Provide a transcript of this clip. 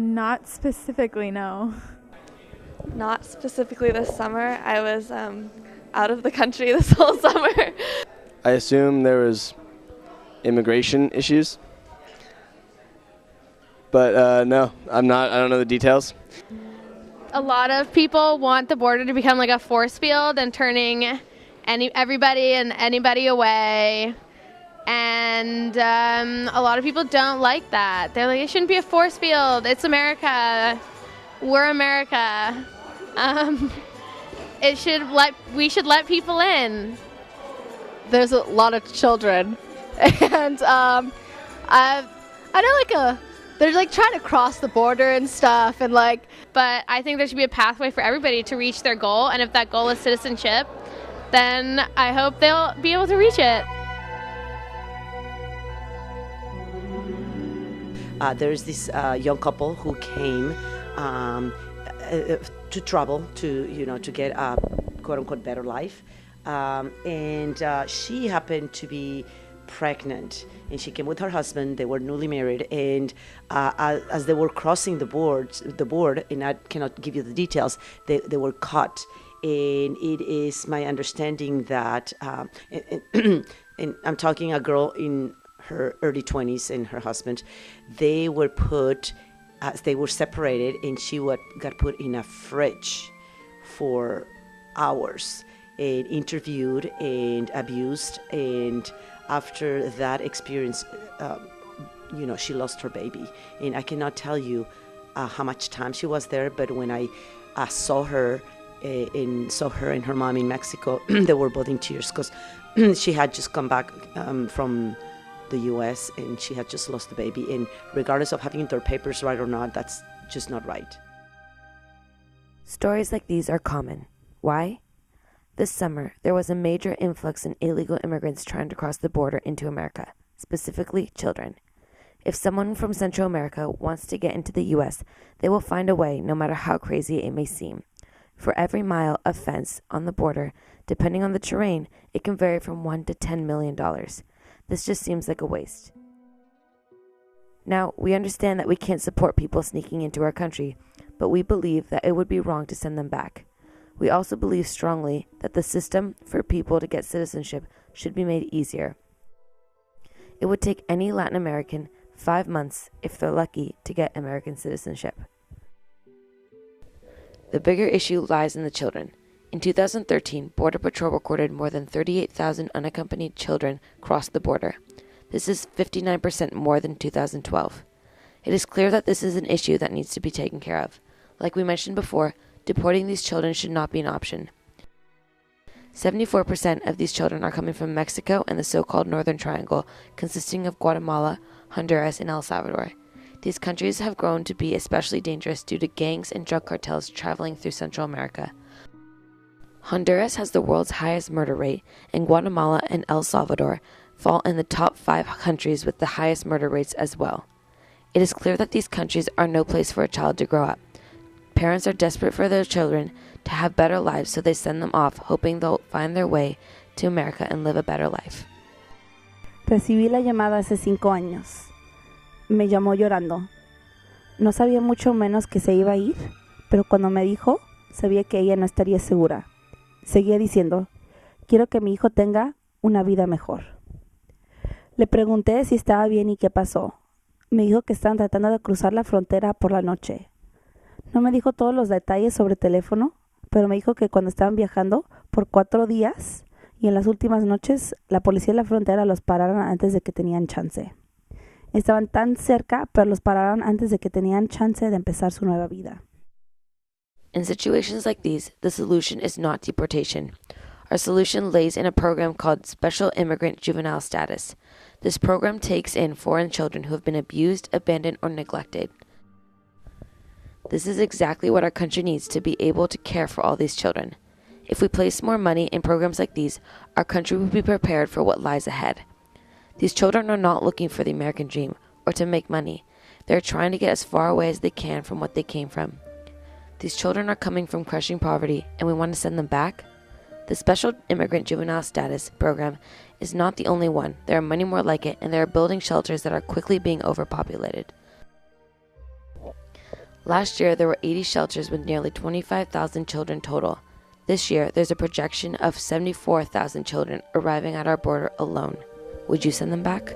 Not specifically, no. Not specifically this summer. I was out of the country this whole summer. I assume there was immigration issues. But no, I don't know the details. A lot of people want the border to become like a force field and turning everybody and anybody away. And a lot of people don't like that. They're like, it shouldn't be a force field. It's America. We're America. We should let people in. There's a lot of children, and I know they're like trying to cross the border and stuff, and like. But I think there should be a pathway for everybody to reach their goal, and if that goal is citizenship, then I hope they'll be able to reach it. There's this young couple who came to travel to get a quote unquote better life, and she happened to be pregnant, and she came with her husband. They were newly married, and as they were crossing the board, and I cannot give you the details, they were caught. And it is my understanding that, and I'm talking a girl in her early 20s and her husband, they were separated, and she got put in a fridge for hours and interviewed and abused. And after that experience, she lost her baby. And I cannot tell you how much time she was there, but when I saw her and her mom in Mexico, they were both in tears because she had just come back from the U.S. and she had just lost the baby. And regardless of having their papers right or not, that's just not right. Stories like these are common. Why? This summer, there was a major influx in illegal immigrants trying to cross the border into America, specifically children. If someone from Central America wants to get into the U.S., they will find a way, no matter how crazy it may seem. For every mile of fence on the border, depending on the terrain, it can vary from $1 to $10 million. This just seems like a waste. Now, we understand that we can't support people sneaking into our country, but we believe that it would be wrong to send them back. We also believe strongly that the system for people to get citizenship should be made easier. It would take any Latin American 5 months, if they're lucky, to get American citizenship. The bigger issue lies in the children. In 2013, Border Patrol recorded more than 38,000 unaccompanied children cross the border. This is 59% more than 2012. It is clear that this is an issue that needs to be taken care of. Like we mentioned before, deporting these children should not be an option. 74% of these children are coming from Mexico and the so-called Northern Triangle, consisting of Guatemala, Honduras, and El Salvador. These countries have grown to be especially dangerous due to gangs and drug cartels traveling through Central America. Honduras has the world's highest murder rate, and Guatemala and El Salvador fall in the top 5 countries with the highest murder rates as well. It is clear that these countries are no place for a child to grow up. Parents are desperate for their children to have better lives, so they send them off, hoping they'll find their way to America and live a better life. Recibí la llamada hace 5 años. Me llamó llorando. No sabía mucho menos que se iba a ir, pero cuando me dijo, sabía que ella no estaría segura. Seguía diciendo, quiero que mi hijo tenga una vida mejor. Le pregunté si estaba bien y qué pasó. Me dijo que estaban tratando de cruzar la frontera por la noche. No me dijo todos los detalles sobre teléfono, pero me dijo que cuando estaban viajando por 4 días y en las últimas noches, la policía de la frontera los pararon antes de que tenían chance. Estaban tan cerca, pero los pararon antes de que tenían chance de empezar su nueva vida. In situations like these, the solution is not deportation. Our solution lays in a program called Special Immigrant Juvenile Status. This program takes in foreign children who have been abused, abandoned, or neglected. This is exactly what our country needs to be able to care for all these children. If we place more money in programs like these, our country will be prepared for what lies ahead. These children are not looking for the American dream or to make money. They are trying to get as far away as they can from what they came from. These children are coming from crushing poverty, and we want to send them back? The Special Immigrant Juvenile Status program is not the only one. There are many more like it, and they are building shelters that are quickly being overpopulated. Last year, there were 80 shelters with nearly 25,000 children total. This year, there's a projection of 74,000 children arriving at our border alone. Would you send them back?